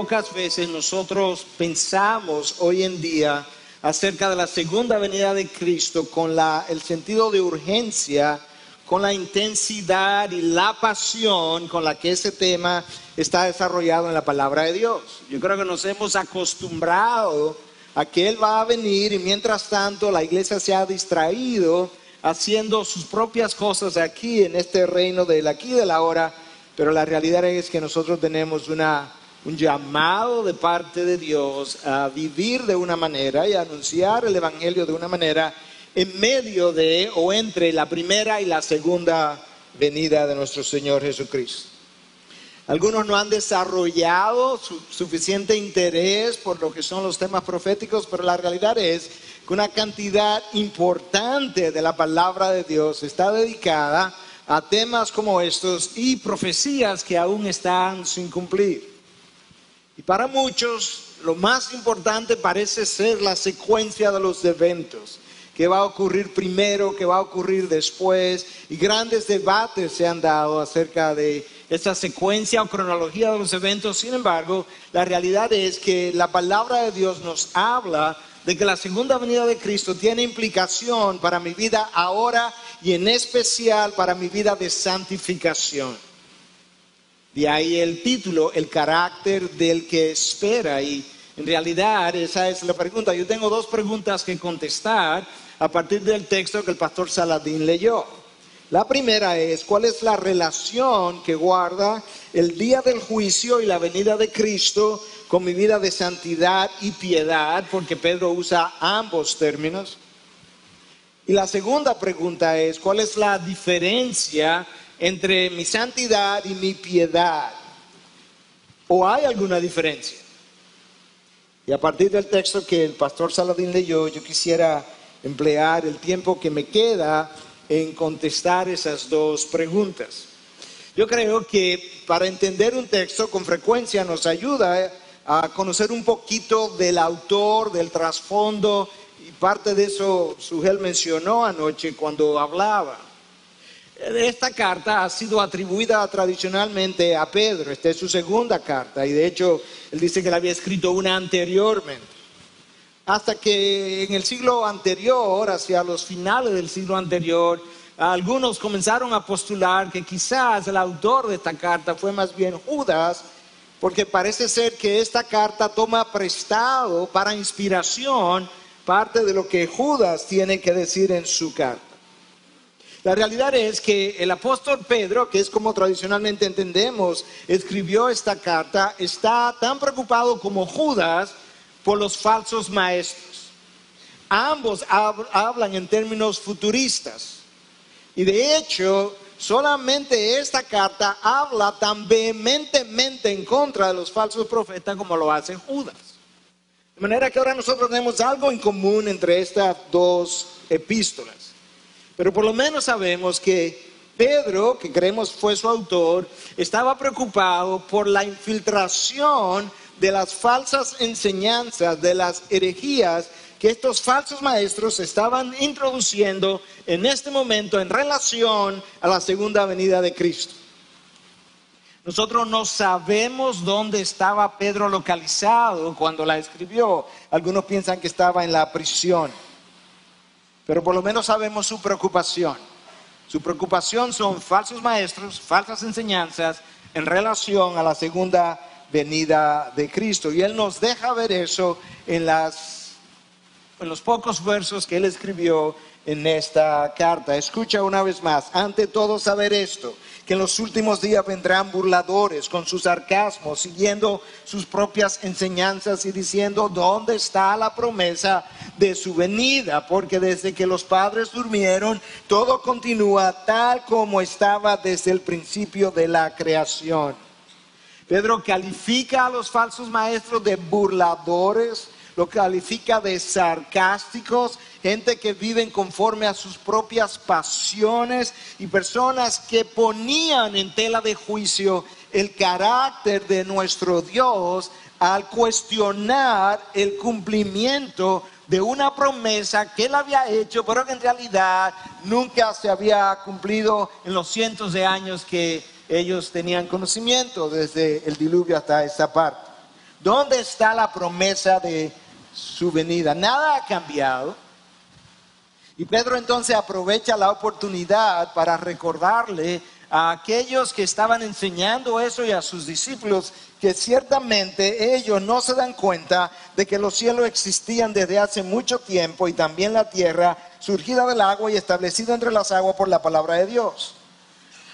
pocas veces nosotros pensamos hoy en día acerca de la segunda venida de Cristo con el sentido de urgencia, con la intensidad y la pasión con la que ese tema está desarrollado en la palabra de Dios. Yo creo que nos hemos acostumbrado a que Él va a venir y mientras tanto la iglesia se ha distraído haciendo sus propias cosas aquí en este reino del aquí y del ahora, pero la realidad es que nosotros tenemos un llamado de parte de Dios a vivir de una manera y a anunciar el evangelio de una manera en medio de o entre la primera y la segunda venida de nuestro Señor Jesucristo. Algunos no han desarrollado suficiente interés por lo que son los temas proféticos, pero la realidad es que una cantidad importante de la palabra de Dios está dedicada a temas como estos y profecías que aún están sin cumplir. Y para muchos lo más importante parece ser la secuencia de los eventos. ¿Qué va a ocurrir primero? ¿Qué va a ocurrir después? Y grandes debates se han dado acerca de esa secuencia o cronología de los eventos. Sin embargo, la realidad es que la palabra de Dios nos habla de que la segunda venida de Cristo tiene implicación para mi vida ahora y en especial para mi vida de santificación. De ahí el título, el carácter del que espera. Y en realidad esa es la pregunta. Yo tengo dos preguntas que contestar a partir del texto que el pastor Saladín leyó. La primera es, ¿cuál es la relación que guarda el día del juicio y la venida de Cristo con mi vida de santidad y piedad? Porque Pedro usa ambos términos. Y la segunda pregunta es, ¿cuál es la diferencia entre mi santidad y mi piedad? ¿O hay alguna diferencia? Y a partir del texto que el pastor Saladín leyó, yo quisiera emplear el tiempo que me queda en contestar esas dos preguntas. Yo creo que para entender un texto con frecuencia nos ayuda a conocer un poquito del autor, del trasfondo, y parte de eso Sugel mencionó anoche cuando hablaba. Esta carta ha sido atribuida tradicionalmente a Pedro. Esta es su segunda carta y de hecho él dice que la había escrito una anteriormente. Hasta que en el siglo anterior, hacia los finales del siglo anterior, algunos comenzaron a postular que quizás el autor de esta carta fue más bien Judas, porque parece ser que esta carta toma prestado para inspiración parte de lo que Judas tiene que decir en su carta. La realidad es que el apóstol Pedro, que es como tradicionalmente entendemos, escribió esta carta, está tan preocupado como Judas por los falsos maestros. Ambos hablan en términos futuristas. Y de hecho, solamente esta carta habla tan vehementemente en contra de los falsos profetas como lo hace Judas. De manera que ahora nosotros tenemos algo en común entre estas dos epístolas. Pero por lo menos sabemos que Pedro, que creemos fue su autor, estaba preocupado por la infiltración de las falsas enseñanzas, de las herejías que estos falsos maestros estaban introduciendo en este momento en relación a la segunda venida de Cristo. Nosotros no sabemos dónde estaba Pedro localizado cuando la escribió. Algunos piensan que estaba en la prisión, pero por lo menos sabemos su preocupación. Su preocupación son falsos maestros, falsas enseñanzas en relación a la segunda venida de Cristo. Y él nos deja ver eso en los pocos versos que él escribió en esta carta. Escucha una vez más. Ante todo saber esto, que en los últimos días vendrán burladores con sus sarcasmos, siguiendo sus propias enseñanzas y diciendo, ¿dónde está la promesa de su venida? Porque desde que los padres durmieron, todo continúa tal como estaba desde el principio de la creación. Pedro califica a los falsos maestros de burladores, lo califica de sarcásticos, gente que viven conforme a sus propias pasiones y personas que ponían en tela de juicio el carácter de nuestro Dios al cuestionar el cumplimiento de una promesa que él había hecho, pero que en realidad nunca se había cumplido en los cientos de años que ellos tenían conocimiento desde el diluvio hasta esa parte. ¿Dónde está la promesa de su venida? Nada ha cambiado. Y Pedro entonces aprovecha la oportunidad para recordarle a aquellos que estaban enseñando eso y a sus discípulos que ciertamente ellos no se dan cuenta de que los cielos existían desde hace mucho tiempo y también la tierra surgida del agua y establecida entre las aguas por la palabra de Dios.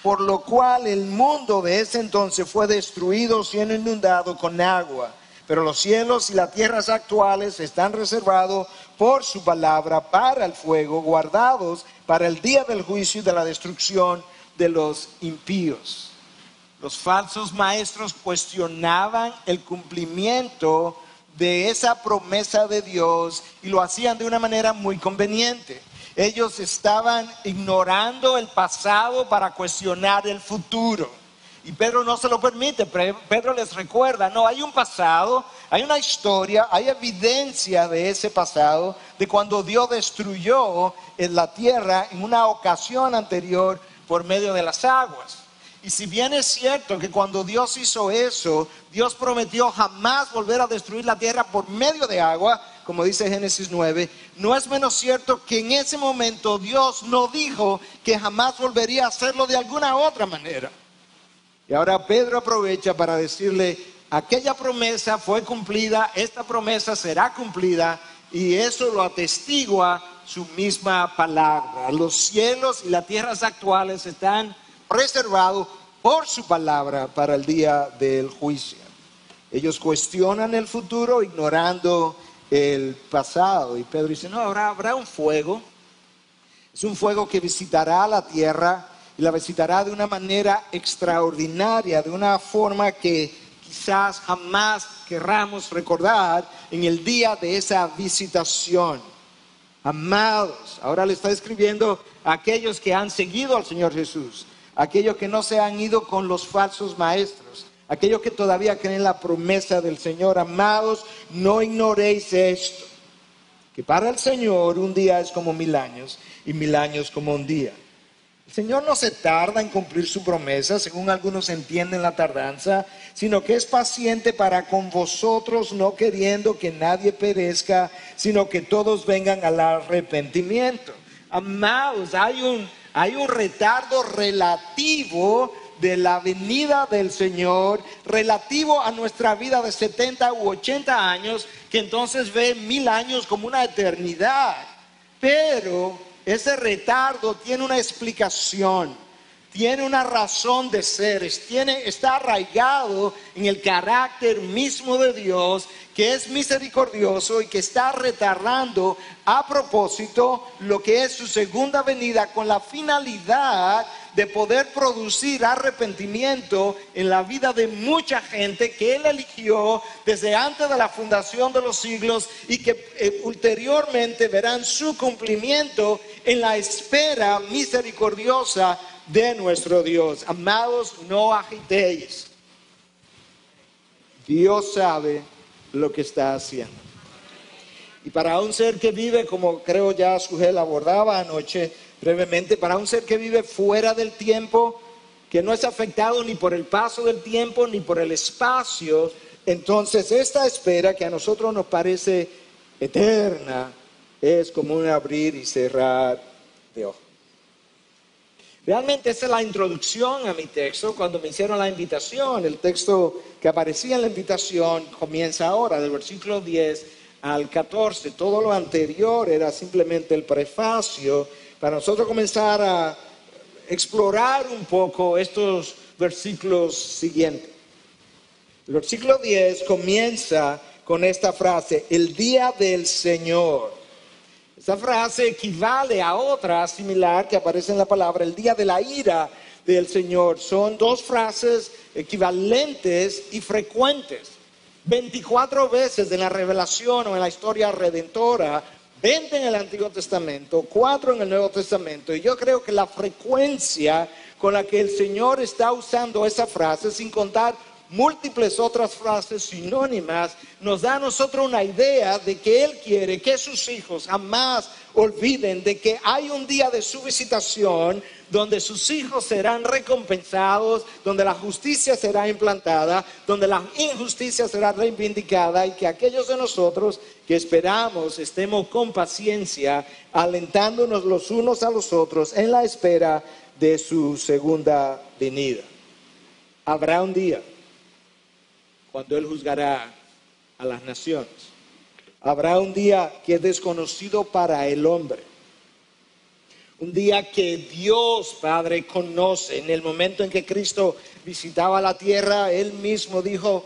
Por lo cual el mundo de ese entonces fue destruido siendo inundado con agua. Pero los cielos y las tierras actuales están reservados por su palabra para el fuego, guardados para el día del juicio y de la destrucción de los impíos. Los falsos maestros cuestionaban el cumplimiento de esa promesa de Dios y lo hacían de una manera muy conveniente. Ellos estaban ignorando el pasado para cuestionar el futuro. Y Pedro no se lo permite. Pedro les recuerda, no, hay un pasado, hay una historia, hay evidencia de ese pasado, de cuando Dios destruyó en la tierra en una ocasión anterior por medio de las aguas. Y si bien es cierto que cuando Dios hizo eso, Dios prometió jamás volver a destruir la tierra por medio de agua, como dice Génesis 9, no es menos cierto que en ese momento Dios no dijo que jamás volvería a hacerlo de alguna otra manera. Y ahora Pedro aprovecha para decirle, aquella promesa fue cumplida, esta promesa será cumplida, y eso lo atestigua su misma palabra. Los cielos y las tierras actuales están reservados por su palabra para el día del juicio. Ellos cuestionan el futuro ignorando el pasado. Y Pedro dice, no, habrá un fuego. Es un fuego que visitará la tierra y la visitará de una manera extraordinaria, de una forma que quizás jamás querramos recordar en el día de esa visitación. Amados, ahora le está escribiendo a aquellos que han seguido al Señor Jesús, aquellos que no se han ido con los falsos maestros, aquellos que todavía creen la promesa del Señor. Amados, no ignoréis esto, que para el Señor un día es como 1000 años y 1000 años como un día. El Señor no se tarda en cumplir su promesa, según algunos entienden la tardanza, sino que es paciente para con vosotros, no queriendo que nadie perezca, sino que todos vengan al arrepentimiento. Amados, hay un retardo relativo de la venida del Señor, relativo a nuestra vida de 70 u 80 años, que entonces ve 1000 años como una eternidad. Pero ese retardo tiene una explicación, tiene una razón de ser, está arraigado en el carácter mismo de Dios, que es misericordioso y que está retardando a propósito lo que es su segunda venida, con la finalidad de poder producir arrepentimiento en la vida de mucha gente que Él eligió desde antes de la fundación de los siglos y que ulteriormente verán su cumplimiento en la espera misericordiosa de nuestro Dios. Amados, no agitéis. Dios sabe lo que está haciendo. Y para un ser que vive, como creo ya Sujel abordaba anoche brevemente, para un ser que vive fuera del tiempo, que no es afectado ni por el paso del tiempo ni por el espacio, entonces esta espera que a nosotros nos parece eterna es como un abrir y cerrar de ojos. Realmente esa es la introducción a mi texto. Cuando me hicieron la invitación, el texto que aparecía en la invitación comienza ahora, del versículo 10 al 14. Todo lo anterior era simplemente el prefacio para nosotros comenzar a explorar un poco estos versículos siguientes. El versículo 10 comienza con esta frase, el día del Señor. Esta frase equivale a otra similar que aparece en la palabra, el día de la ira del Señor. Son dos frases equivalentes y frecuentes. 24 veces en la revelación o en la historia redentora, 20 en el Antiguo Testamento, 4 en el Nuevo Testamento. Y yo creo que la frecuencia con la que el Señor está usando esa frase, sin contar múltiples otras frases sinónimas, nos da a nosotros una idea de que Él quiere que sus hijos jamás olviden de que hay un día de su visitación donde sus hijos serán recompensados, donde la justicia será implantada, donde la injusticia será reivindicada, y que aquellos de nosotros que esperamos estemos con paciencia, alentándonos los unos a los otros en la espera de su segunda venida. Habrá un día cuando Él juzgará a las naciones. Habrá un día que es desconocido para el hombre. Un día que Dios Padre conoce. En el momento en que Cristo visitaba la tierra, Él mismo dijo: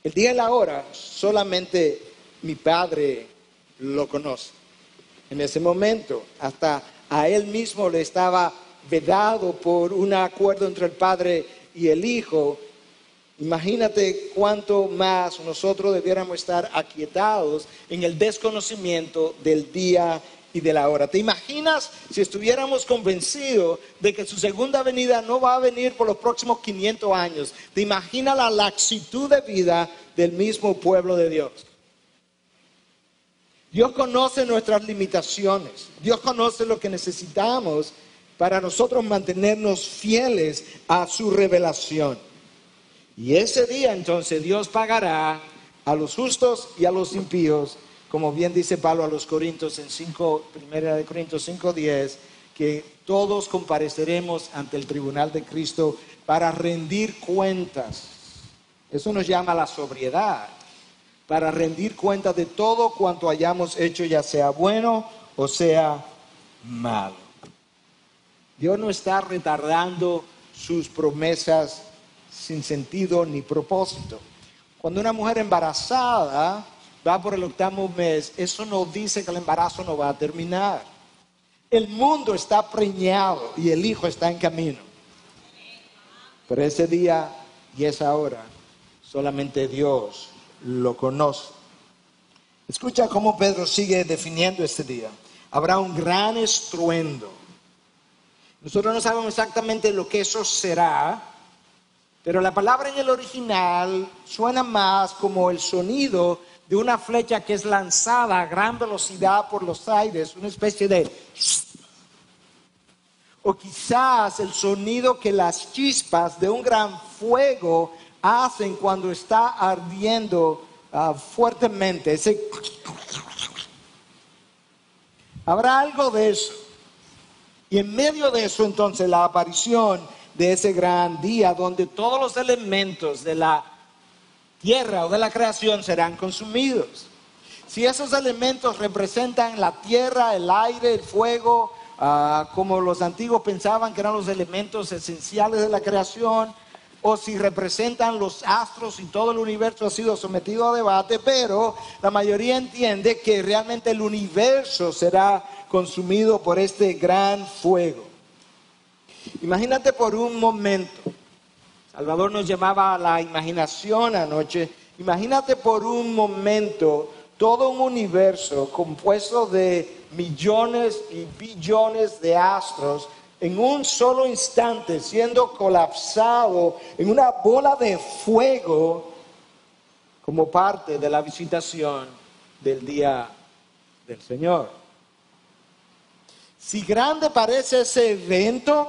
el día y la hora solamente mi Padre lo conoce. En ese momento, hasta a Él mismo le estaba vedado por un acuerdo entre el Padre y el Hijo. Imagínate cuánto más nosotros debiéramos estar aquietados en el desconocimiento del día y de la hora. ¿Te imaginas si estuviéramos convencidos de que su segunda venida no va a venir por los próximos 500 años? ¿Te imaginas la laxitud de vida del mismo pueblo de Dios? Dios conoce nuestras limitaciones. Dios conoce lo que necesitamos para nosotros mantenernos fieles a su revelación. Y ese día entonces Dios pagará a los justos y a los impíos, como bien dice Pablo a los Corintios en 1 Corintios 5:10, que todos compareceremos ante el tribunal de Cristo para rendir cuentas. Eso nos llama a la sobriedad, para rendir cuentas de todo cuanto hayamos hecho, ya sea bueno o sea malo. Dios no está retardando sus promesas sin sentido ni propósito. Cuando una mujer embarazada va por el 8º mes, eso no dice que el embarazo no va a terminar. El mundo está preñado y el hijo está en camino. Pero ese día y esa hora solamente Dios lo conoce. Escucha cómo Pedro sigue definiendo este día. Habrá un gran estruendo. Nosotros no sabemos exactamente lo que eso será, pero la palabra en el original suena más como el sonido de una flecha que es lanzada a gran velocidad por los aires, una especie de... O quizás el sonido que las chispas de un gran fuego hacen cuando está ardiendo fuertemente. Habrá algo de eso. Y en medio de eso entonces la aparición de ese gran día donde todos los elementos de la tierra o de la creación serán consumidos. Si esos elementos representan la tierra, el aire, el fuego, como los antiguos pensaban que eran los elementos esenciales de la creación, o si representan los astros y todo el universo ha sido sometido a debate, pero la mayoría entiende que realmente el universo será consumido por este gran fuego. Imagínate por un momento, Salvador nos llamaba a la imaginación anoche, imagínate por un momento todo un universo compuesto de millones y billones de astros en un solo instante siendo colapsado en una bola de fuego como parte de la visitación del día del Señor. Si grande parece ese evento,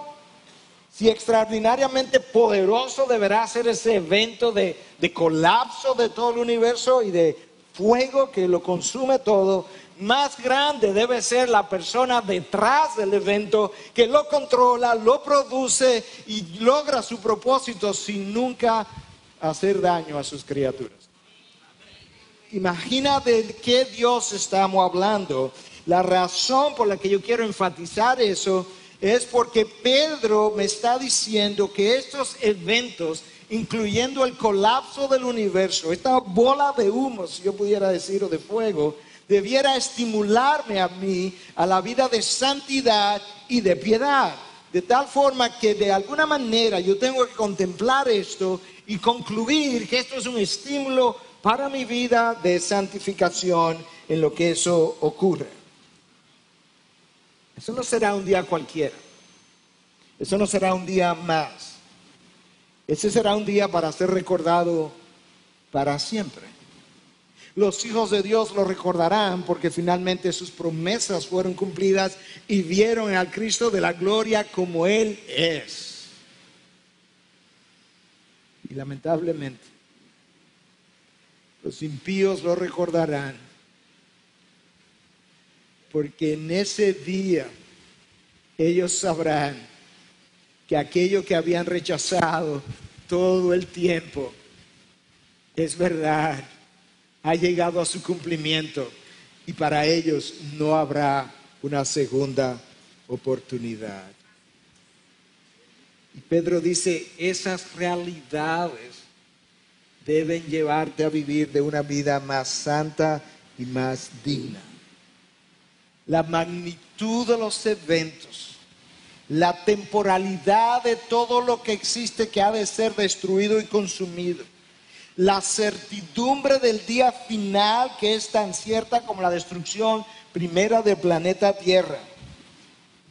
si extraordinariamente poderoso deberá ser ese evento de colapso de todo el universo y de fuego que lo consume todo, más grande debe ser la persona detrás del evento que lo controla, lo produce y logra su propósito sin nunca hacer daño a sus criaturas. Imagina de qué Dios estamos hablando. La razón por la que yo quiero enfatizar eso es porque Pedro me está diciendo que estos eventos, incluyendo el colapso del universo, esta bola de humo, si yo pudiera decir, o de fuego, debiera estimularme a mí a la vida de santidad y de piedad. De tal forma que de alguna manera yo tengo que contemplar esto y concluir que esto es un estímulo para mi vida de santificación en lo que eso ocurre. Eso no será un día cualquiera. Eso no será un día más. Ese será un día para ser recordado para siempre. Los hijos de Dios lo recordarán porque finalmente sus promesas fueron cumplidas y vieron al Cristo de la gloria como Él es. Y lamentablemente, los impíos lo recordarán porque en ese día ellos sabrán que aquello que habían rechazado todo el tiempo es verdad. Ha llegado a su cumplimiento y para ellos no habrá una segunda oportunidad. Y Pedro dice, esas realidades deben llevarte a vivir de una vida más santa y más digna. La magnitud de los eventos, la temporalidad de todo lo que existe que ha de ser destruido y consumido, la certidumbre del día final que es tan cierta como la destrucción primera del planeta Tierra.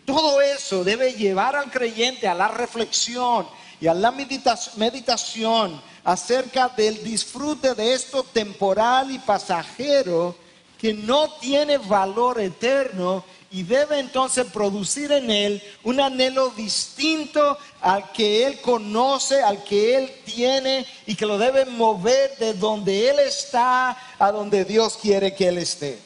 Todo eso debe llevar al creyente a la reflexión y a la meditación acerca del disfrute de esto temporal y pasajero que no tiene valor eterno y debe entonces producir en él un anhelo distinto al que él conoce, al que él tiene y que lo debe mover de donde él está a donde Dios quiere que él esté.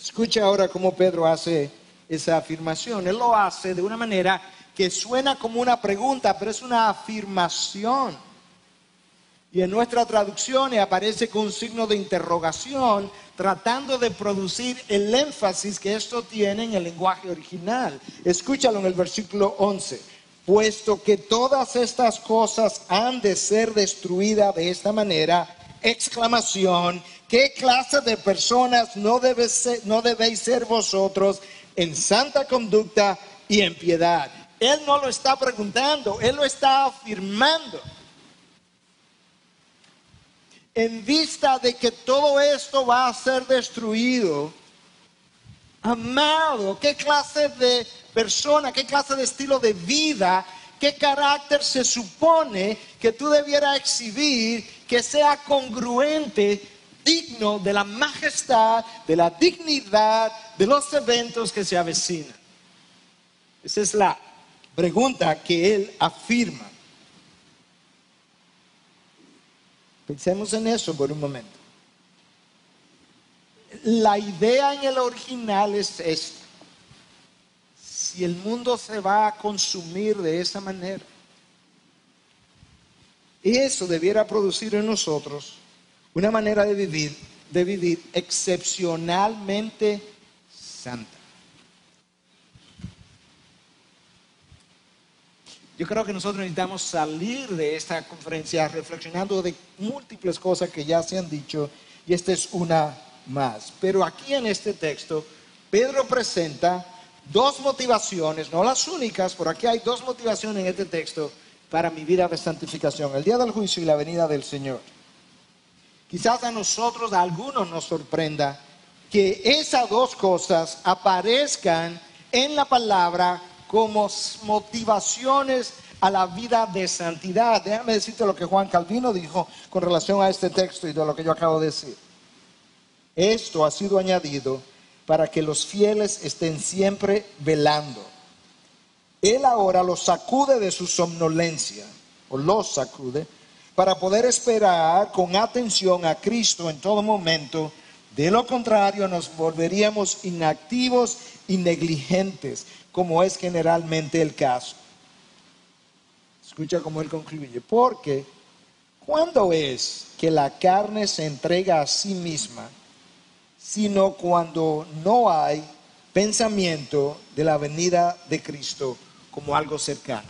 Escucha ahora cómo Pedro hace esa afirmación. Él lo hace de una manera que suena como una pregunta, pero es una afirmación. Y en nuestra traducción aparece con un signo de interrogación, tratando de producir el énfasis que esto tiene en el lenguaje original. Escúchalo en el versículo 11. Puesto que todas estas cosas han de ser destruidas de esta manera, exclamación, ¿qué clase de personas no debéis ser vosotros en santa conducta y en piedad? Él no lo está preguntando, él lo está afirmando. En vista de que todo esto va a ser destruido, amado, ¿qué clase de persona, qué clase de estilo de vida, qué carácter se supone que tú debieras exhibir que sea congruente, digno de la majestad, de la dignidad, de los eventos que se avecinan? Esa es la pregunta que él afirma. Pensemos en eso por un momento. La idea en el original es esta: si el mundo se va a consumir de esa manera, eso debiera producir en nosotros una manera de vivir excepcionalmente santa. Yo creo que nosotros necesitamos salir de esta conferencia reflexionando de múltiples cosas que ya se han dicho, y esta es una más. Pero aquí en este texto, Pedro presenta dos motivaciones, no las únicas, pero aquí hay dos motivaciones en este texto para mi vida de santificación: el día del juicio y la venida del Señor. Quizás a nosotros, a algunos nos sorprenda que esas dos cosas aparezcan en la palabra como motivaciones a la vida de santidad. Déjame decirte lo que Juan Calvino dijo con relación a este texto y de lo que yo acabo de decir. Esto ha sido añadido para que los fieles estén siempre velando. Él ahora los sacude de su somnolencia, o los sacude, para poder esperar con atención a Cristo en todo momento. De lo contrario, nos volveríamos inactivos y negligentes, como es generalmente el caso. Escucha cómo él concluye. Porque, ¿cuándo es que la carne se entrega a sí misma, sino cuando no hay pensamiento de la venida de Cristo como algo cercano?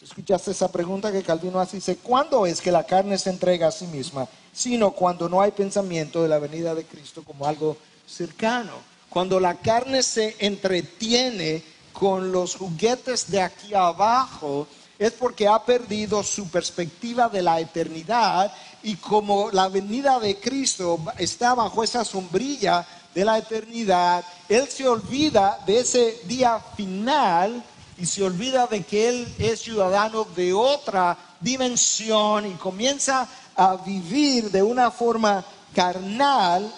¿Escuchaste esa pregunta que Calvino hace? Dice, ¿cuándo es que la carne se entrega a sí misma, sino cuando no hay pensamiento de la venida de Cristo como algo cercano? Cuando la carne se entretiene con los juguetes de aquí abajo, es porque ha perdido su perspectiva de la eternidad, y como la venida de Cristo está bajo esa sombrilla de la eternidad, él se olvida de ese día final y se olvida de que él es ciudadano de otra dimensión y comienza a vivir de una forma carnal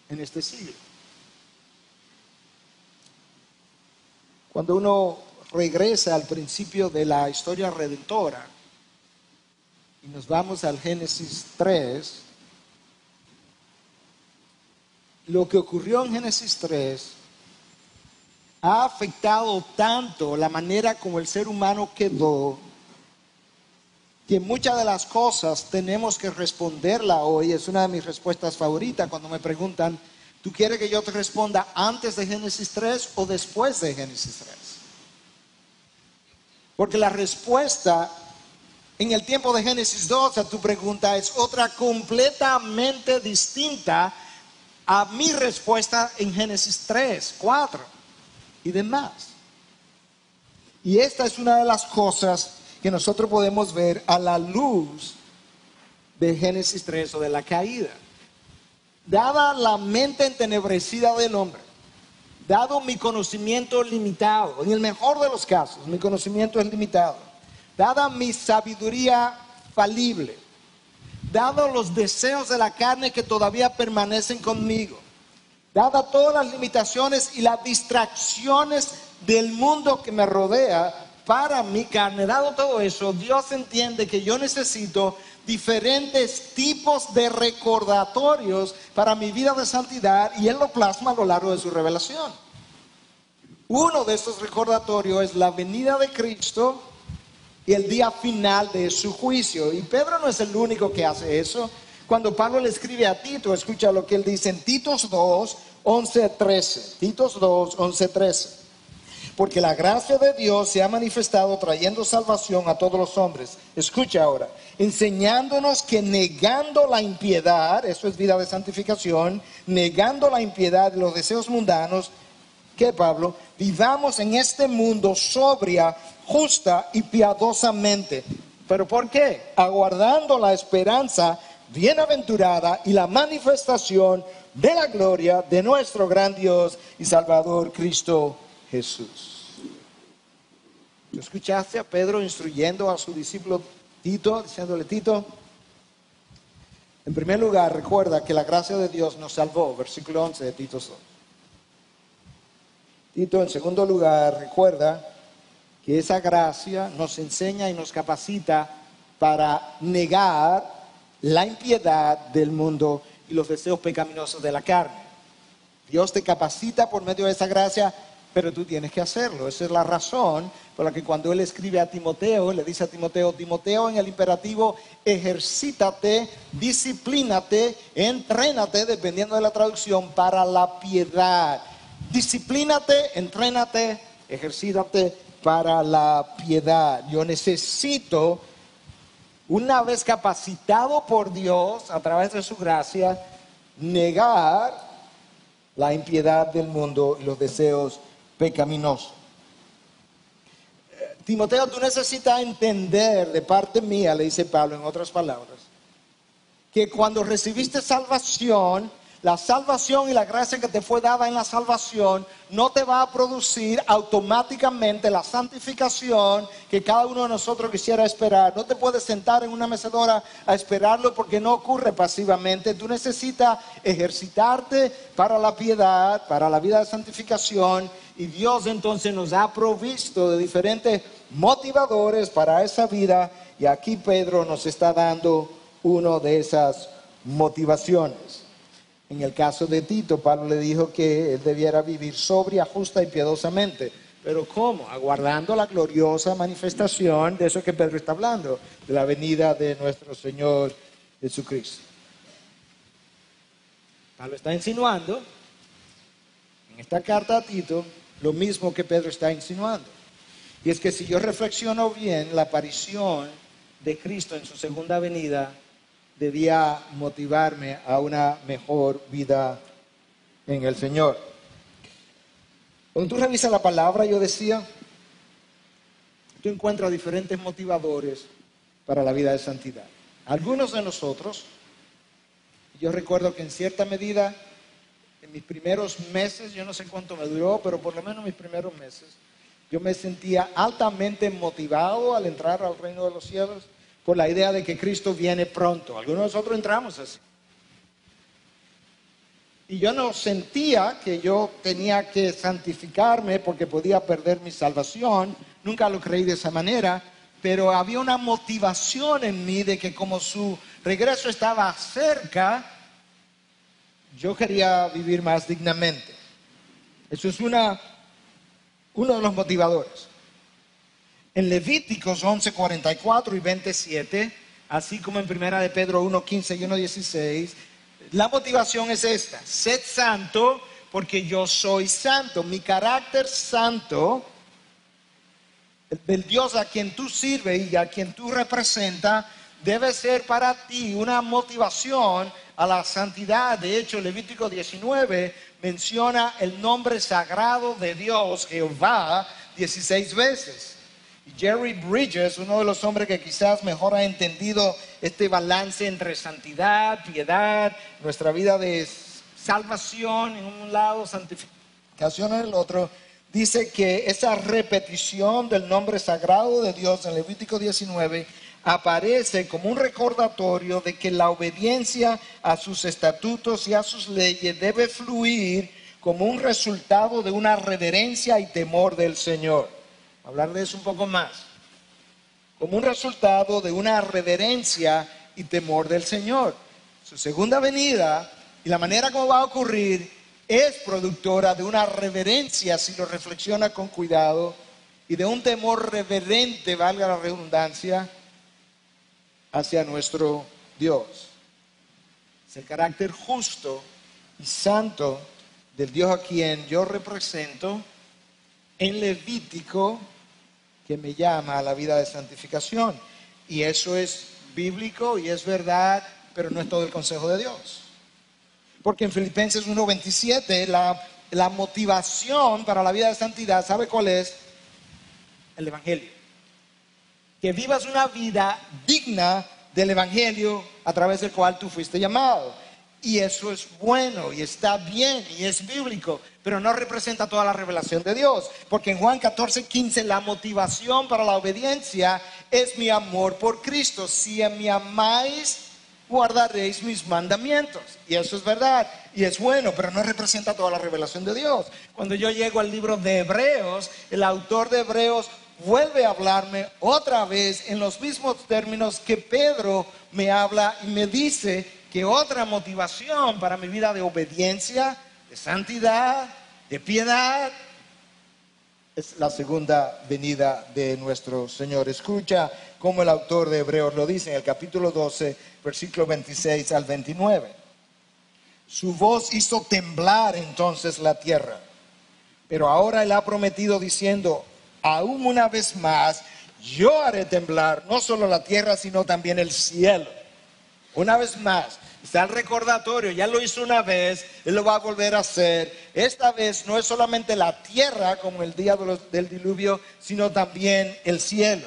en este siglo. Cuando uno regresa al principio de la historia redentora y nos vamos al Génesis 3, lo que ocurrió en Génesis 3 ha afectado tanto la manera como el ser humano quedó, que muchas de las cosas tenemos que responderla hoy. Es una de mis respuestas favoritas cuando me preguntan, ¿tú quieres que yo te responda antes de Génesis 3 o después de Génesis 3? Porque la respuesta en el tiempo de Génesis 2 a tu pregunta es otra completamente distinta a mi respuesta en Génesis 3, 4 y demás. Y esta es una de las cosas que nosotros podemos ver a la luz de Génesis 3 o de la caída. Dada la mente entenebrecida del hombre, dado mi conocimiento limitado, en el mejor de los casos, mi conocimiento es limitado, dada mi sabiduría falible, dado los deseos de la carne que todavía permanecen conmigo, dada todas las limitaciones y las distracciones del mundo que me rodea para mi carne, dado todo eso, Dios entiende que yo necesito diferentes tipos de recordatorios para mi vida de santidad, y Él lo plasma a lo largo de su revelación. Uno de estos recordatorios es la venida de Cristo y el día final de su juicio. Y Pedro no es el único que hace eso. Cuando Pablo le escribe a Tito, escucha lo que él dice en Titos 2, 11-13. Titos 2, 11-13. Porque la gracia de Dios se ha manifestado trayendo salvación a todos los hombres. Escucha ahora, enseñándonos que negando la impiedad, eso es vida de santificación, negando la impiedad y los deseos mundanos, que Pablo, vivamos en este mundo sobria, justa y piadosamente. ¿Pero por qué? Aguardando la esperanza bienaventurada y la manifestación de la gloria de nuestro gran Dios y Salvador Cristo Jesús. ¿Tú escuchaste a Pedro instruyendo a su discípulo Tito, diciéndole: Tito, en primer lugar recuerda que la gracia de Dios nos salvó, versículo 11 de Tito 2. Tito, en segundo lugar, recuerda que esa gracia nos enseña y nos capacita para negar la impiedad del mundo y los deseos pecaminosos de la carne. Dios te capacita por medio de esa gracia, pero tú tienes que hacerlo. Esa es la razón por la que cuando él escribe a Timoteo, le dice a Timoteo: Timoteo, en el imperativo, ejercítate, disciplínate, entrénate, dependiendo de la traducción, para la piedad. Disciplínate, entrénate, ejercítate para la piedad. Yo necesito, una vez capacitado por Dios a través de su gracia, negar la impiedad del mundo y los deseos pecaminosos. Timoteo, tú necesitas entender de parte mía, le dice Pablo en otras palabras, que cuando recibiste salvación, la salvación y la gracia que te fue dada en la salvación no te va a producir automáticamente la santificación que cada uno de nosotros quisiera esperar. No te puedes sentar en una mecedora a esperarlo, porque no ocurre pasivamente. Tú necesitas ejercitarte para la piedad, para la vida de santificación, y Dios entonces nos ha provisto de diferentes motivadores para esa vida, y aquí Pedro nos está dando una de esas motivaciones. En el caso de Tito, Pablo le dijo que él debiera vivir sobria, justa y piadosamente. ¿Pero cómo? Aguardando la gloriosa manifestación de eso que Pedro está hablando, de la venida de nuestro Señor Jesucristo. Pablo está insinuando en esta carta a Tito lo mismo que Pedro está insinuando. Y es que si yo reflexiono bien, la aparición de Cristo en su segunda venida debía motivarme a una mejor vida en el Señor. Cuando tú revisas la palabra, yo decía, tú encuentras diferentes motivadores para la vida de santidad. Algunos de nosotros, yo recuerdo que en cierta medida, en mis primeros meses, yo no sé cuánto me duró, pero por lo menos mis primeros meses, yo me sentía altamente motivado al entrar al reino de los cielos, por la idea de que Cristo viene pronto. Algunos de nosotros entramos así. Y yo no sentía que yo tenía que santificarme porque podía perder mi salvación. Nunca lo creí de esa manera. Pero había una motivación en mí de que como su regreso estaba cerca, yo quería vivir más dignamente. Eso es uno de los motivadores. En Levíticos 11:44 y 27, así como en Primera de Pedro 1:15 y 1:16, la motivación es esta: sed santo porque yo soy santo. Mi carácter santo, del Dios a quien tú sirves y a quien tú representas, debe ser para ti una motivación a la santidad. De hecho, Levítico 19 menciona el nombre sagrado de Dios, Jehová, 16 veces. Jerry Bridges, uno de los hombres que quizás mejor ha entendido este balance entre santidad, piedad, nuestra vida de salvación en un lado, santificación en el otro, dice que esa repetición del nombre sagrado de Dios en Levítico 19 aparece como un recordatorio de que la obediencia a sus estatutos y a sus leyes debe fluir como un resultado de una reverencia y temor del Señor. Hablar de eso un poco más. Como un resultado de una reverencia y temor del Señor. Su segunda venida y la manera como va a ocurrir es productora de una reverencia, si lo reflexiona con cuidado, y de un temor reverente, valga la redundancia, hacia nuestro Dios. Es el carácter justo y santo del Dios a quien yo represento en Levítico que me llama a la vida de santificación. Y eso es bíblico y es verdad, pero no es todo el consejo de Dios. Porque en Filipenses 1:27 la motivación para la vida de santidad, ¿sabe cuál es? El Evangelio. Que vivas una vida digna del Evangelio a través del cual tú fuiste llamado. Y eso es bueno y está bien y es bíblico, pero no representa toda la revelación de Dios. Porque en Juan 14:15 la motivación para la obediencia es mi amor por Cristo. Si me amáis, guardaréis mis mandamientos. Y eso es verdad y es bueno, pero no representa toda la revelación de Dios. Cuando yo llego al libro de Hebreos, el autor de Hebreos vuelve a hablarme otra vez en los mismos términos que Pedro me habla y me dice que otra motivación para mi vida de obediencia, de santidad, de piedad, es la segunda venida de nuestro Señor. Escucha cómo el autor de Hebreos lo dice en el capítulo 12, versículo 26 al 29. Su voz hizo temblar entonces la tierra, pero ahora Él ha prometido diciendo: aún una vez más, yo haré temblar no solo la tierra, sino también el cielo. Una vez más, está el recordatorio, ya lo hizo una vez, Él lo va a volver a hacer. Esta vez no es solamente la tierra como el día del diluvio, sino también el cielo.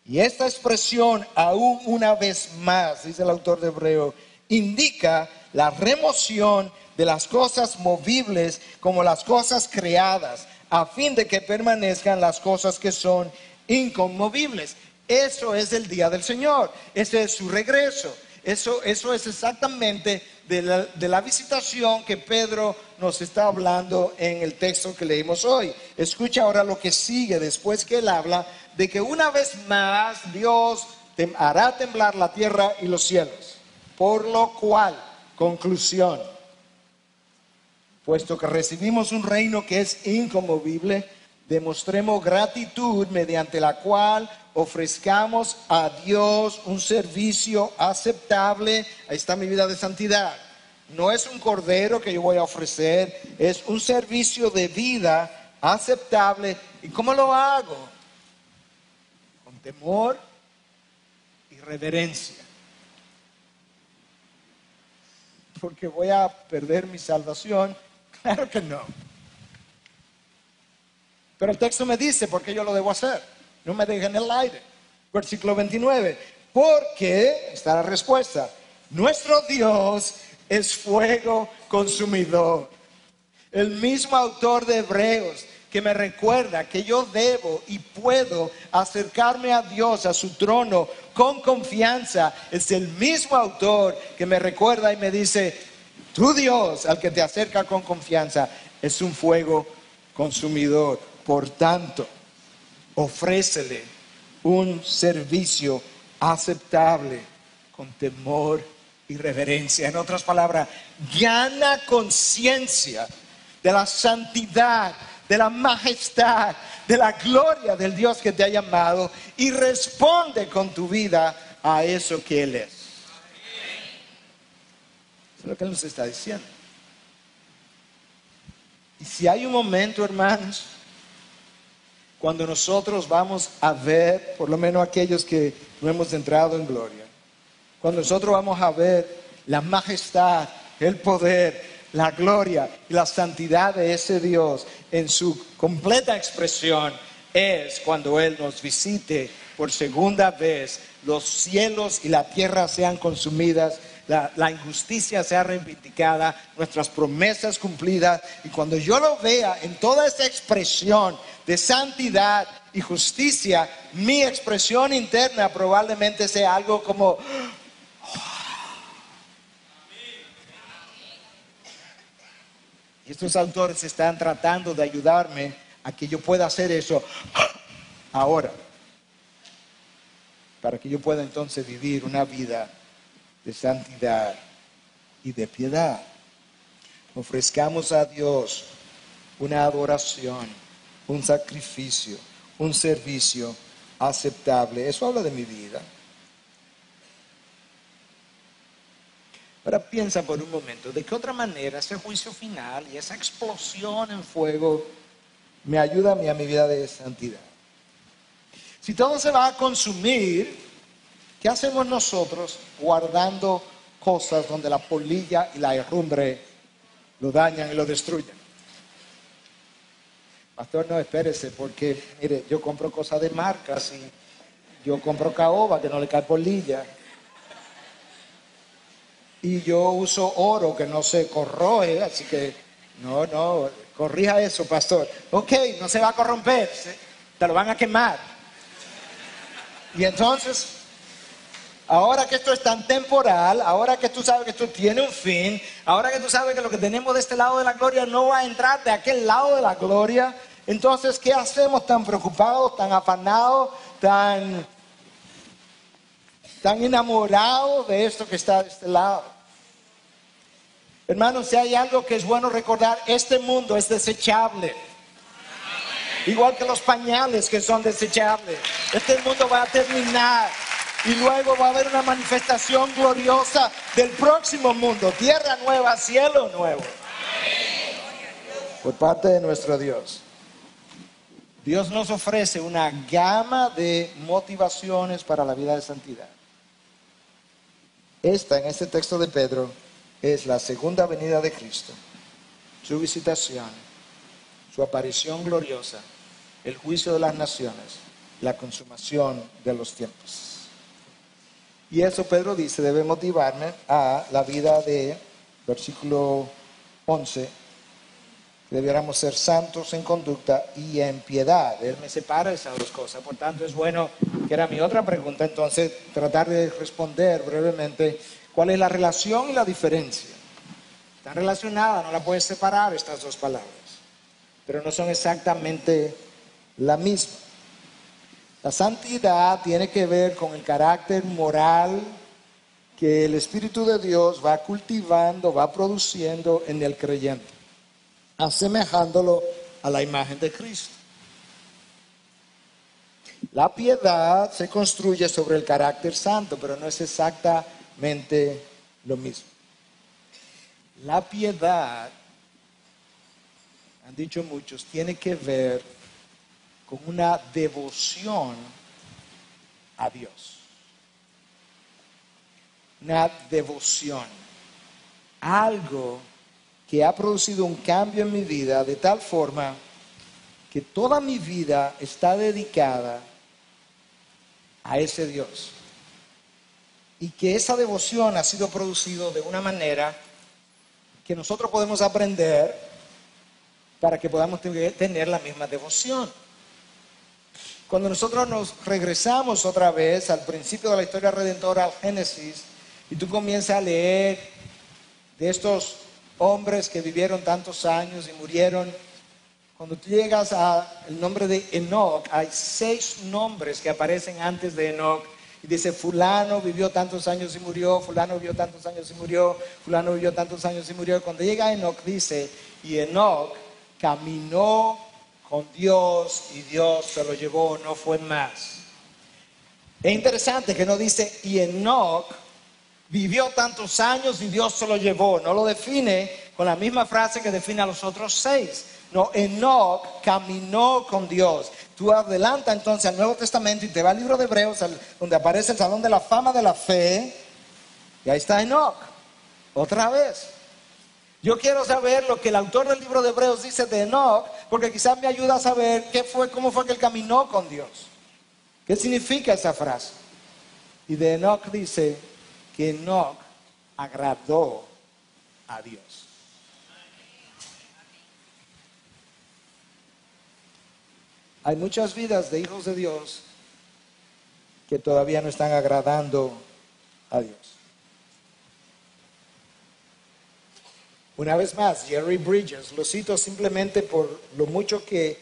Y esta expresión, aún una vez más, dice el autor de Hebreo, indica la remoción de las cosas movibles como las cosas creadas, a fin de que permanezcan las cosas que son inconmovibles. Eso es el día del Señor, ese es su regreso. Eso es exactamente de la visitación que Pedro nos está hablando en el texto que leímos hoy. Escucha ahora lo que sigue después que él habla de que una vez más Dios hará temblar la tierra y los cielos. Por lo cual, conclusión, puesto que recibimos un reino que es inconmovible, demostremos gratitud mediante la cual ofrezcamos a Dios un servicio aceptable. Ahí está mi vida de santidad. No es un cordero que yo voy a ofrecer, es un servicio de vida aceptable. ¿Y cómo lo hago? Con temor y reverencia. Porque voy a perder mi salvación. Claro que no. Pero el texto me dice por qué yo lo debo hacer. No me dejen en el aire. Versículo 29. Porque, está la respuesta, nuestro Dios es fuego consumidor. El mismo autor de Hebreos que me recuerda que yo debo y puedo acercarme a Dios, a su trono, con confianza. Es el mismo autor que me recuerda y me dice, tu Dios, al que te acerca con confianza, es un fuego consumidor. Por tanto, ofrécele un servicio aceptable con temor y reverencia. En otras palabras, gana conciencia de la santidad, de la majestad, de la gloria del Dios que te ha llamado y responde con tu vida a eso que Él es. Eso es lo que Él nos está diciendo. Y si hay un momento, hermanos, cuando nosotros vamos a ver, por lo menos aquellos que no hemos entrado en gloria, cuando nosotros vamos a ver la majestad, el poder, la gloria y la santidad de ese Dios en su completa expresión, es cuando Él nos visite por segunda vez, los cielos y la tierra sean consumidas, la injusticia sea reivindicada, nuestras promesas cumplidas. Y cuando yo lo vea en toda esa expresión de santidad y justicia, mi expresión interna probablemente sea algo como... Y estos autores están tratando de ayudarme a que yo pueda hacer eso ahora, para que yo pueda entonces vivir una vida de santidad y de piedad. Ofrezcamos a Dios una adoración, un sacrificio, un servicio aceptable. Eso habla de mi vida. Ahora piensa por un momento, ¿de qué otra manera ese juicio final y esa explosión en fuego me ayuda a mí a mi vida de santidad? Si todo se va a consumir, ¿qué hacemos nosotros guardando cosas donde la polilla y la herrumbre lo dañan y lo destruyen? Pastor, no, espérese, porque mire, yo compro cosas de marcas y yo compro caoba que no le cae polilla. Y yo uso oro que no se corroe, así que no, corrija eso, pastor. Ok, no se va a corromper, te lo van a quemar. Y entonces, ahora que esto es tan temporal, ahora que tú sabes que esto tiene un fin, ahora que tú sabes que lo que tenemos de este lado de la gloria no va a entrar de aquel lado de la gloria, entonces, ¿qué hacemos tan preocupados, tan afanados, tan enamorados de esto que está de este lado? Hermanos, si hay algo que es bueno recordar, este mundo es desechable. Igual que los pañales que son desechables. Este mundo va a terminar y luego va a haber una manifestación gloriosa del próximo mundo. Tierra nueva, cielo nuevo. Por parte de nuestro Dios. Dios nos ofrece una gama de motivaciones para la vida de santidad. En este texto de Pedro, es la segunda venida de Cristo, su visitación, su aparición gloriosa, el juicio de las naciones, la consumación de los tiempos. Y eso Pedro dice debe motivarme a la vida de, versículo 11, que debiéramos ser santos en conducta y en piedad. Él me separa esas dos cosas, por tanto es bueno, que era mi otra pregunta, entonces tratar de responder brevemente. ¿Cuál es la relación y la diferencia? Están relacionadas, no la puedes separar estas dos palabras, pero no son exactamente la misma. La santidad tiene que ver con el carácter moral que el Espíritu de Dios va cultivando, va produciendo en el creyente, asemejándolo a la imagen de Cristo. La piedad se construye sobre el carácter santo, pero no es exactamente lo mismo. La piedad, han dicho muchos, tiene que ver con una devoción a Dios. Una devoción. Algo que ha producido un cambio en mi vida de tal forma que toda mi vida está dedicada a ese Dios. Y que esa devoción ha sido producida de una manera que nosotros podemos aprender para que podamos tener la misma devoción. Cuando nosotros nos regresamos otra vez al principio de la historia redentora, al Génesis, y tú comienzas a leer de estos hombres que vivieron tantos años y murieron, cuando tú llegas al nombre de Enoc, hay 6 nombres que aparecen antes de Enoc. Y dice, fulano vivió tantos años y murió, fulano vivió tantos años y murió, fulano vivió tantos años y murió. Cuando llega a Enoc dice, y Enoc caminó con Dios y Dios se lo llevó, no fue más. Es interesante que no dice, y Enoc vivió tantos años y Dios se lo llevó. No lo define con la misma frase que define a los otros 6. No, Enoc caminó con Dios. Tú adelanta entonces al Nuevo Testamento y te va al libro de Hebreos, donde aparece el Salón de la Fama de la Fe, y ahí está Enoc, otra vez. Yo quiero saber lo que el autor del libro de Hebreos dice de Enoc, porque quizás me ayuda a saber cómo fue que él caminó con Dios. ¿Qué significa esa frase? Y de Enoc dice que Enoc agradó a Dios. Hay muchas vidas de hijos de Dios que todavía no están agradando a Dios. Una vez más, Jerry Bridges, lo cito simplemente por lo mucho que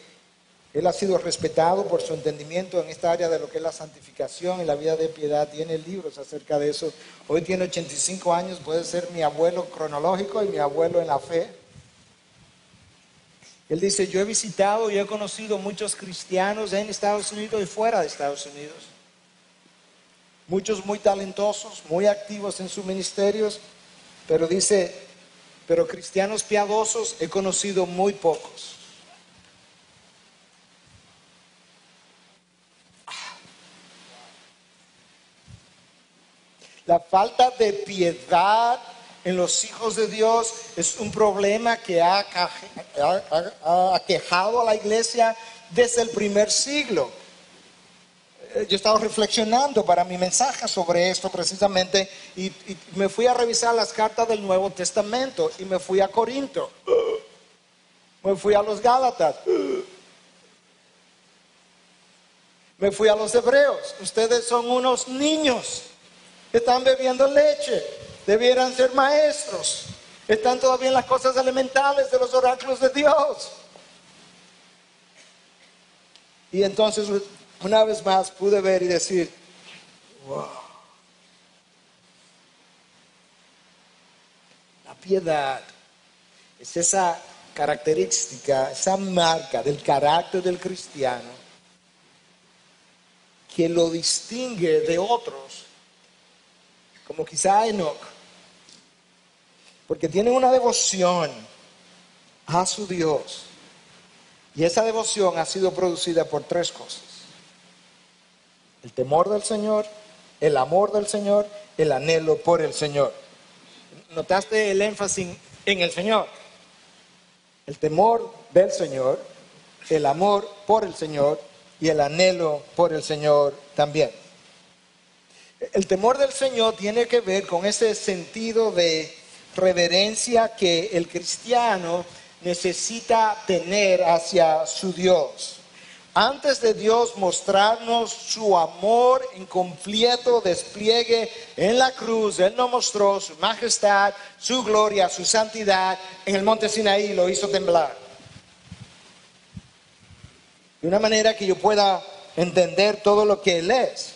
él ha sido respetado por su entendimiento en esta área de lo que es la santificación y la vida de piedad. Tiene libros acerca de eso. Hoy tiene 85 años, puede ser mi abuelo cronológico y mi abuelo en la fe. Él dice, yo he visitado y he conocido muchos cristianos en Estados Unidos y fuera de Estados Unidos. Muchos muy talentosos, muy activos en sus ministerios, pero dice, pero cristianos piadosos he conocido muy pocos. La falta de piedad en los hijos de Dios es un problema que ha aquejado a la iglesia desde el primer siglo. Yo he estado reflexionando para mi mensaje sobre esto precisamente y me fui a revisar las cartas del Nuevo Testamento y me fui a Corinto, me fui a los Gálatas, me fui a los Hebreos. Ustedes son unos niños, están bebiendo leche. Debieran ser maestros. Están todavía en las cosas elementales de los oráculos de Dios. Y entonces, una vez más, pude ver y decir, wow. La piedad es esa característica, esa marca del carácter del cristiano que lo distingue de otros, como quizá Enoc, porque tiene una devoción a su Dios. Y esa devoción ha sido producida por 3 cosas: el temor del Señor, el amor del Señor, el anhelo por el Señor. ¿Notaste el énfasis en el Señor? El temor del Señor, el amor por el Señor y el anhelo por el Señor también. El temor del Señor tiene que ver con ese sentido de reverencia que el cristiano necesita tener hacia su Dios. Antes de Dios mostrarnos su amor en completo despliegue en la cruz, Él nos mostró su majestad, su gloria, su santidad en el monte Sinaí, lo hizo temblar. De una manera que yo pueda entender todo lo que Él es.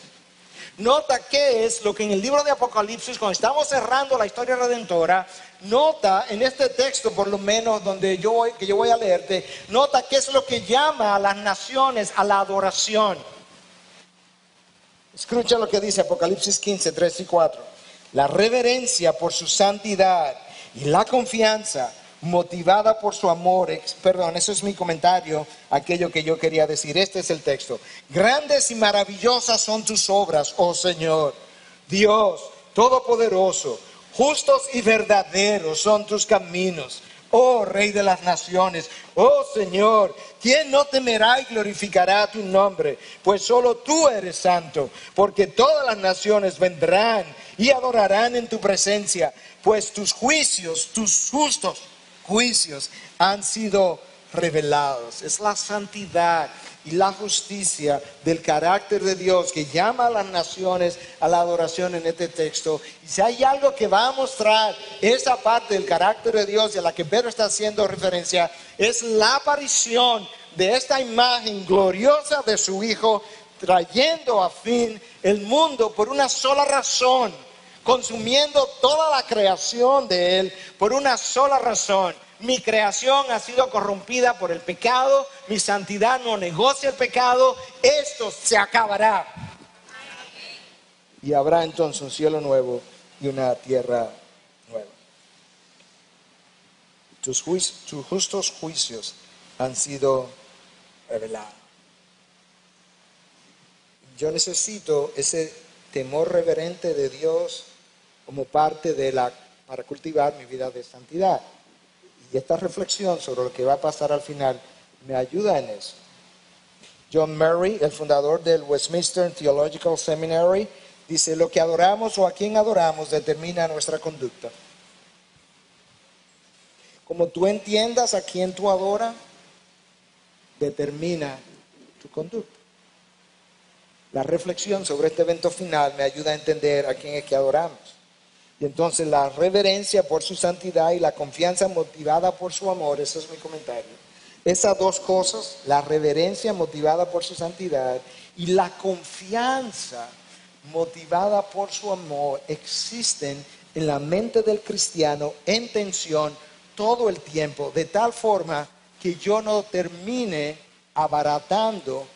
Nota qué es lo que en el libro de Apocalipsis, cuando estamos cerrando la historia redentora, nota en este texto, por lo menos que yo voy a leerte, nota qué es lo que llama a las naciones a la adoración. Escucha lo que dice Apocalipsis 15, 3 y 4. La reverencia por su santidad y la confianza motivada por su amor, eso es mi comentario, aquello que yo quería decir. Este es el texto. Grandes y maravillosas son tus obras, oh Señor, Dios Todopoderoso. Justos y verdaderos son tus caminos, oh Rey de las naciones. Oh Señor, ¿quién no temerá y glorificará tu nombre? Pues solo tú eres santo, porque todas las naciones vendrán y adorarán en tu presencia, pues tus juicios, tus justos juicios han sido revelados. Es la santidad y la justicia del carácter de Dios que llama a las naciones a la adoración en este texto. Y si hay algo que va a mostrar esa parte del carácter de Dios a la que Pedro está haciendo referencia, es la aparición de esta imagen gloriosa de su Hijo, trayendo a fin el mundo por una sola razón, consumiendo toda la creación de Él por una sola razón. Mi creación ha sido corrompida por el pecado, mi santidad no negocia el pecado, esto se acabará. Y habrá entonces un cielo nuevo y una tierra nueva. Tus justos juicios han sido revelados. Yo necesito ese temor reverente de Dios como parte para cultivar mi vida de santidad. Y esta reflexión sobre lo que va a pasar al final me ayuda en eso. John Murray, el fundador del Westminster Theological Seminary, dice: lo que adoramos o a quien adoramos determina nuestra conducta. Como tú entiendas a quien tú adoras, determina tu conducta. La reflexión sobre este evento final me ayuda a entender a quién es que adoramos. Y entonces la reverencia por su santidad y la confianza motivada por su amor, ese es mi comentario. Esas dos cosas, la reverencia motivada por su santidad y la confianza motivada por su amor, existen en la mente del cristiano en tensión todo el tiempo, de tal forma que yo no termine abaratando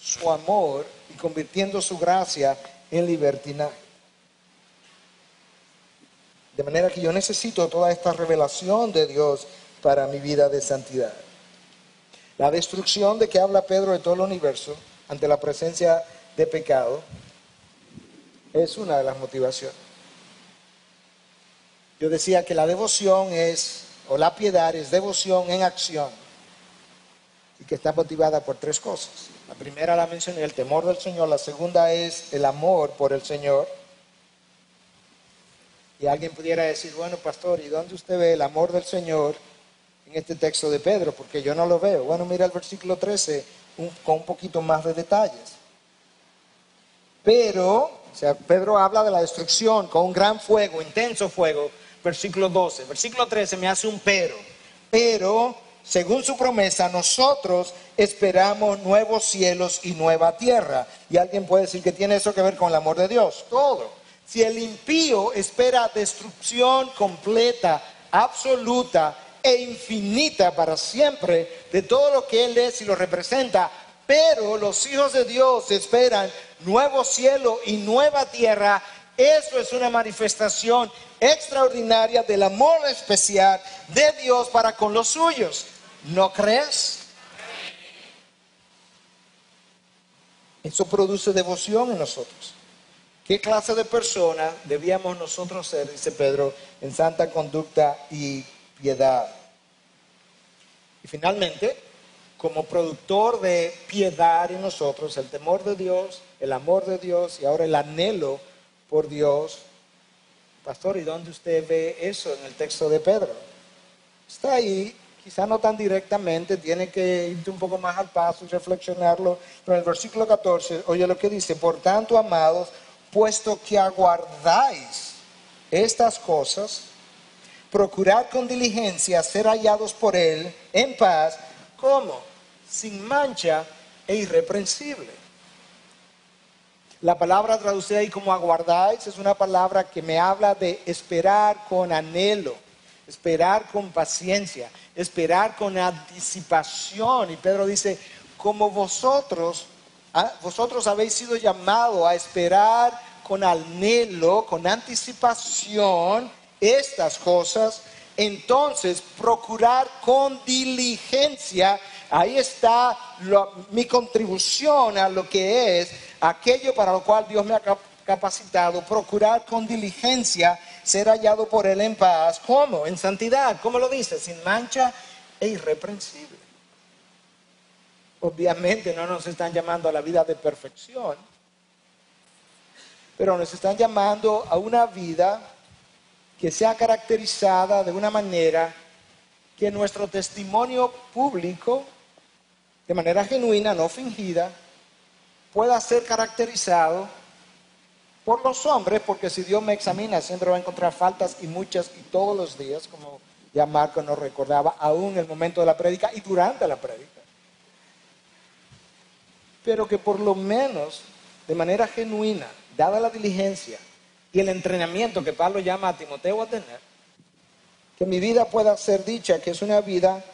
su amor y convirtiendo su gracia en libertinaje. De manera que yo necesito toda esta revelación de Dios para mi vida de santidad. La destrucción de que habla Pedro de todo el universo ante la presencia de pecado es una de las motivaciones. Yo decía que la devoción o la piedad es devoción en acción y que está motivada por tres cosas. La primera la mencioné, el temor del Señor. La segunda es el amor por el Señor. Y alguien pudiera decir: bueno, pastor, ¿y dónde usted ve el amor del Señor en este texto de Pedro? Porque yo no lo veo. Bueno, mira el versículo 13 con un poquito más de detalles. Pero, o sea, Pedro habla de la destrucción con un gran fuego, intenso fuego, versículo 12. Versículo 13 me hace un pero. Pero, según su promesa, nosotros esperamos nuevos cielos y nueva tierra. Y alguien puede decir que tiene eso que ver con el amor de Dios. Todo. Si el impío espera destrucción completa, absoluta e infinita para siempre de todo lo que Él es y lo representa, pero los hijos de Dios esperan nuevo cielo y nueva tierra, eso es una manifestación extraordinaria del amor especial de Dios para con los suyos. ¿No crees? Eso produce devoción en nosotros. ¿Qué clase de persona debíamos nosotros ser, dice Pedro, en santa conducta y piedad? Y finalmente, como productor de piedad en nosotros, el temor de Dios, el amor de Dios y ahora el anhelo por Dios. Pastor, ¿y dónde usted ve eso en el texto de Pedro? Está ahí, quizá no tan directamente, tiene que irte un poco más al paso y reflexionarlo. Pero en el versículo 14, oye lo que dice: por tanto, amados, puesto que aguardáis estas cosas, procurad con diligencia ser hallados por Él en paz, ¿cómo? Sin mancha e irreprensible. La palabra traducida ahí como aguardáis es una palabra que me habla de esperar con anhelo, esperar con paciencia, esperar con anticipación. Y Pedro dice: como vosotros habéis sido llamados a esperar con anhelo, con anticipación estas cosas, entonces procurar con diligencia. Ahí está mi contribución a lo que es aquello para lo cual Dios me ha capacitado. Procurar con diligencia ser hallado por Él en paz. ¿Cómo? En santidad. ¿Cómo lo dice? Sin mancha e irreprensible. Obviamente no nos están llamando a la vida de perfección, pero nos están llamando a una vida que sea caracterizada de una manera que nuestro testimonio público, de manera genuina, no fingida, pueda ser caracterizado por los hombres, porque si Dios me examina siempre va a encontrar faltas, y muchas, y todos los días, como ya Marco nos recordaba, aún en el momento de la prédica y durante la prédica. Pero que por lo menos, de manera genuina, dada la diligencia y el entrenamiento que Pablo llama a Timoteo a tener, que mi vida pueda ser dicha que es una vida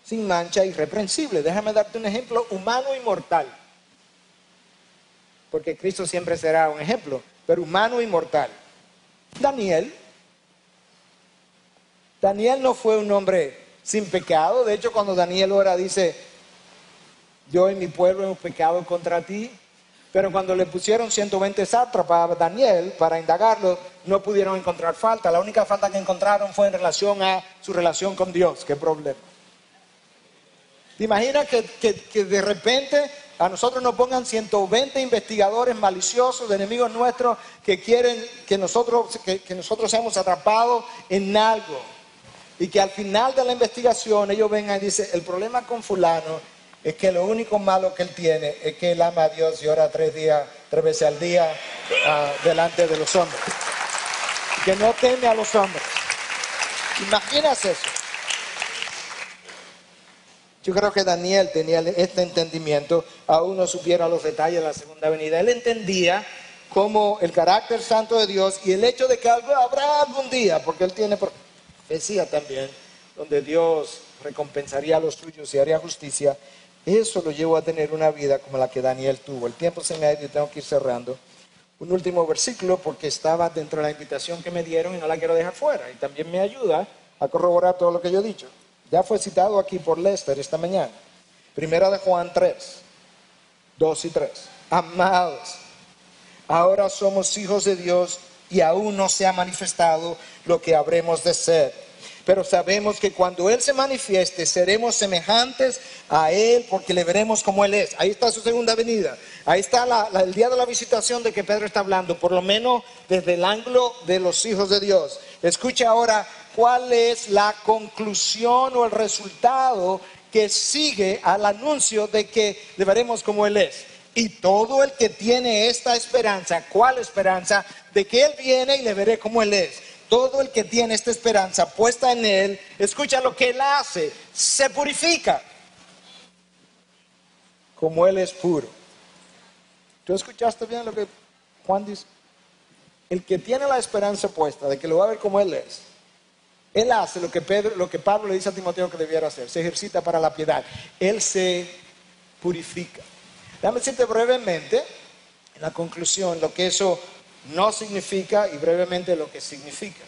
sin mancha, irreprensible. Déjame darte un ejemplo humano y mortal, porque Cristo siempre será un ejemplo, pero humano y mortal. Daniel no fue un hombre sin pecado. De hecho, cuando Daniel ora dice, yo y mi pueblo hemos pecado contra ti. Pero cuando le pusieron 120 sátrapas a Daniel para indagarlo, no pudieron encontrar falta. La única falta que encontraron fue en relación a su relación con Dios. ¿Qué problema? ¿Te imaginas que de repente a nosotros nos pongan 120 investigadores maliciosos, enemigos nuestros, que quieren que nosotros seamos atrapados en algo? Y que al final de la investigación ellos vengan y dicen, el problema con fulano es que lo único malo que él tiene es que él ama a Dios y ora 3 veces al día delante de los hombres. Que no teme a los hombres. Imaginas eso. Yo creo que Daniel tenía este entendimiento, aún no supiera los detalles de la segunda venida. Él entendía cómo el carácter santo de Dios y el hecho de que habrá algún día, porque él tiene profecía también, donde Dios recompensaría a los suyos y haría justicia. Eso lo llevó a tener una vida como la que Daniel tuvo. El tiempo se me ha ido y tengo que ir cerrando. Un último versículo, porque estaba dentro de la invitación que me dieron y no la quiero dejar fuera. Y también me ayuda a corroborar todo lo que yo he dicho. Ya fue citado aquí por Lester esta mañana. Primera de Juan 3, 2 y 3. Amados, ahora somos hijos de Dios y aún no se ha manifestado lo que habremos de ser. Pero sabemos que cuando Él se manifieste, seremos semejantes a Él, porque le veremos como Él es. Ahí está su segunda venida. Ahí está el día de la visitación de que Pedro está hablando, por lo menos desde el ángulo de los hijos de Dios. Escucha ahora cuál es la conclusión o el resultado que sigue al anuncio de que le veremos como Él es. Y todo el que tiene esta esperanza, ¿cuál esperanza? De que Él viene y le veré como Él es. Todo el que tiene esta esperanza puesta en Él, escucha lo que Él hace, se purifica, como Él es puro. ¿Tú escuchaste bien lo que Juan dice? El que tiene la esperanza puesta de que lo va a ver como Él es, Él hace lo que Pablo le dice a Timoteo que debiera hacer, se ejercita para la piedad, Él se purifica. Déjame decirte brevemente, en la conclusión, lo que eso no significa y brevemente lo que significa.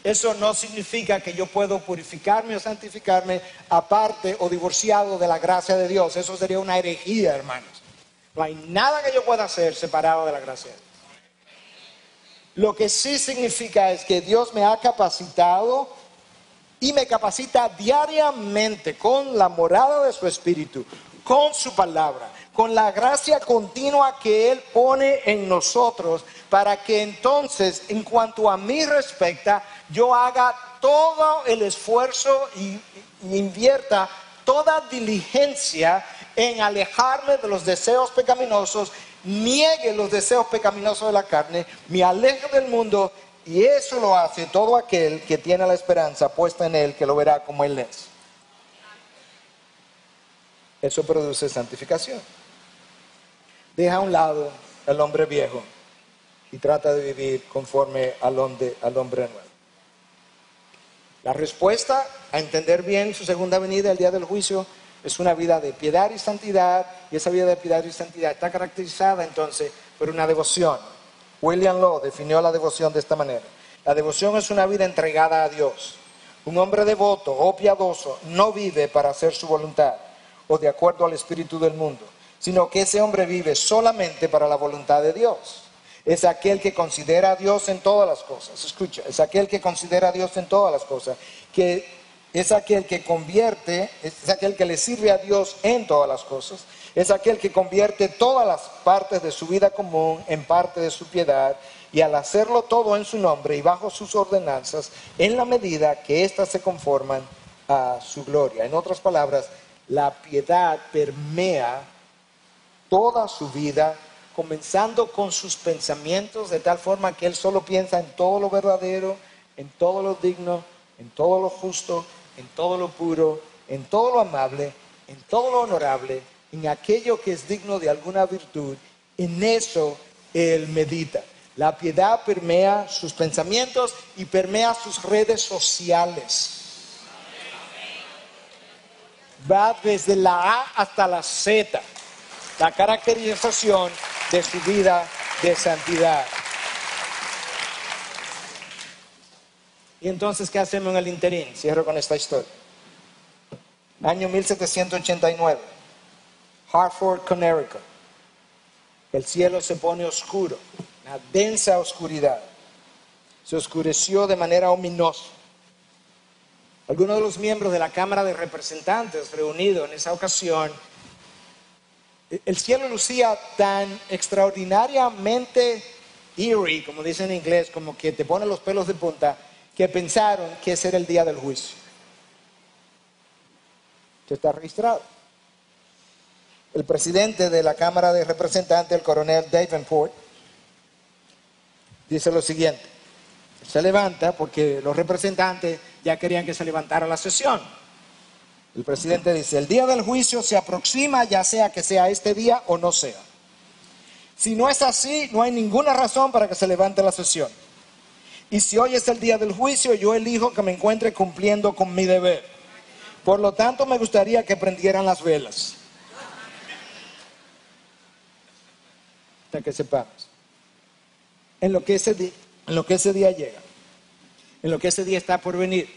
Eso no significa que yo puedo purificarme o santificarme aparte o divorciado de la gracia de Dios. Eso sería una herejía, hermanos. No hay nada que yo pueda hacer separado de la gracia de Dios. Lo que sí significa es que Dios me ha capacitado y me capacita diariamente con la morada de su Espíritu, con su palabra, con la gracia continua que Él pone en nosotros, para que entonces, en cuanto a mí respecta, yo haga todo el esfuerzo y invierta toda diligencia en alejarme de los deseos pecaminosos, niegue los deseos pecaminosos de la carne, me aleje del mundo, y eso lo hace todo aquel que tiene la esperanza puesta en Él, que lo verá como Él es. Eso produce santificación. Deja a un lado el hombre viejo y trata de vivir conforme al hombre nuevo. La respuesta a entender bien su segunda venida, el día del juicio, es una vida de piedad y santidad, y esa vida de piedad y santidad está caracterizada entonces por una devoción. William Law definió la devoción de esta manera: la devoción es una vida entregada a Dios. Un hombre devoto o piadoso no vive para hacer su voluntad o de acuerdo al espíritu del mundo, sino que ese hombre vive solamente para la voluntad de Dios. Es aquel que considera a Dios en todas las cosas. Escucha, es aquel que considera a Dios en todas las cosas, que es aquel que convierte, es aquel que le sirve a Dios en todas las cosas, es aquel que convierte todas las partes de su vida común en parte de su piedad, y al hacerlo todo en su nombre y bajo sus ordenanzas, en la medida que éstas se conforman a su gloria. En otras palabras, la piedad permea toda su vida, comenzando con sus pensamientos, de tal forma que él solo piensa en todo lo verdadero, en todo lo digno, en todo lo justo, en todo lo puro, en todo lo amable, en todo lo honorable, en aquello que es digno de alguna virtud. En eso él medita. La piedad permea sus pensamientos y permea sus redes sociales. Va desde la A hasta la Z, la caracterización de su vida de santidad. Y entonces, ¿qué hacemos en el interín? Cierro con esta historia. Año 1789, Hartford, Connecticut. El cielo se pone oscuro, una densa oscuridad. Se oscureció de manera ominosa. Algunos de los miembros de la Cámara de Representantes reunidos en esa ocasión, el cielo lucía tan extraordinariamente eerie, como dicen en inglés, como que te pone los pelos de punta, que pensaron que ese era el día del juicio. Esto está registrado. El presidente de la Cámara de Representantes, el coronel Davenport, dice lo siguiente. Se levanta porque los representantes ya querían que se levantara la sesión. El presidente dice: el día del juicio se aproxima, ya sea que sea este día o no sea. Si no es así, no hay ninguna razón para que se levante la sesión. Y si hoy es el día del juicio, yo elijo que me encuentre cumpliendo con mi deber. Por lo tanto, me gustaría que prendieran las velas. Hasta que sepamos. En lo que ese día llega, en lo que ese día está por venir,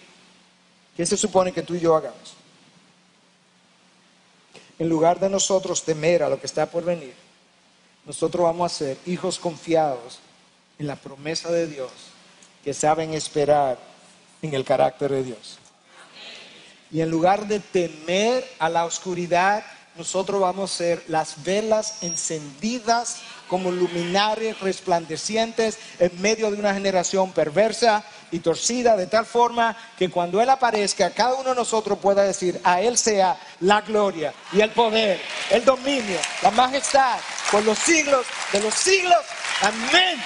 ¿qué se supone que tú y yo hagamos? En lugar de nosotros temer a lo que está por venir, nosotros vamos a ser hijos confiados en la promesa de Dios, que saben esperar en el carácter de Dios. Y en lugar de temer a la oscuridad, nosotros vamos a ser las velas encendidas como luminarias resplandecientes en medio de una generación perversa y torcida, de tal forma que cuando Él aparezca, cada uno de nosotros pueda decir: a Él sea la gloria y el poder, el dominio, la majestad, por los siglos de los siglos. Amén.